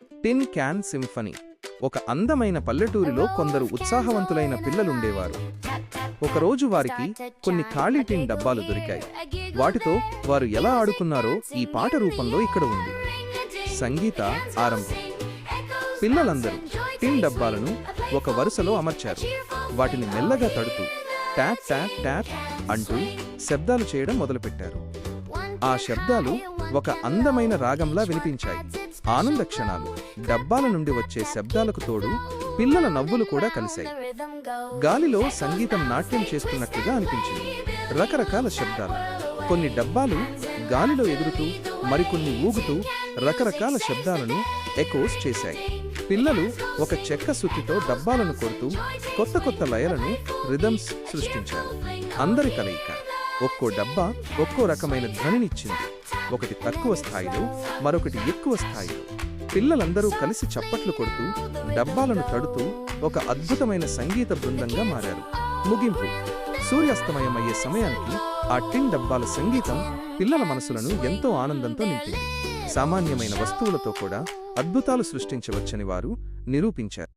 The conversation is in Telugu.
Tin can symphony. ఒక అందమైన పల్లెటూరిలో కొందరు ఉత్సాహవంతులైన పిల్లలుండేవారు. ఒకరోజు వారికి కొన్ని ఖాళీ టిన్ డబ్బాలు దొరికాయి. వాటితో వారు ఎలా ఆడుకున్నారో ఈ పాట రూపంలో ఇక్కడ ఉంది. సంగీత ఆరంభం. పిల్లలందరూ టిన్ డబ్బాలను ఒక వరుసలో అమర్చారు. వాటిని మెల్లగా తడుతూ ట్యాప్ ట్యాప్ ట్యాప్ అంటూ శబ్దాలు చేయడం మొదలుపెట్టారు. ఆ శబ్దాలు ఒక అందమైన రాగంలా వినిపించాయి. ఆనంద క్షణాలు. డబ్బాల నుండి వచ్చే శబ్దాలకు తోడు పిల్లల నవ్వులు కూడా కలిశాయి. గాలిలో సంగీతం నాట్యం చేస్తున్నట్లుగా అనిపించింది. రకరకాల శబ్దాలు. కొన్ని డబ్బాలు గాలిలో ఎగురుతూ, మరికొన్ని ఊగుతూ రకరకాల శబ్దాలను ఎకోస్ చేశాయి. పిల్లలు ఒక చెక్క సుత్తితో డబ్బాలను కొడుతూ కొత్త కొత్త లయలను, రిథమ్స్ సృష్టించారు. అందరి కలయిక. ఒక్కో డబ్బా ఒక్కో రకమైన ధ్వనినిచ్చింది. ఒకటి తక్కువ స్థాయిలో, మరొకటి ఎక్కువ స్థాయిలో. పిల్లలందరూ కలిసి చప్పట్లు కొడుతూ డబ్బాలను తడుతూ ఒక అద్భుతమైన సంగీత బృందంగా మారారు. ముగింపు. సూర్యాస్తమయమయ్యే సమయానికి ఆ టిన్ డబ్బాల సంగీతం పిల్లల మనసులను ఎంతో ఆనందంతో నింపింది. సామాన్యమైన వస్తువులతో కూడా అద్భుతాలు సృష్టించవచ్చని వారు నిరూపించారు.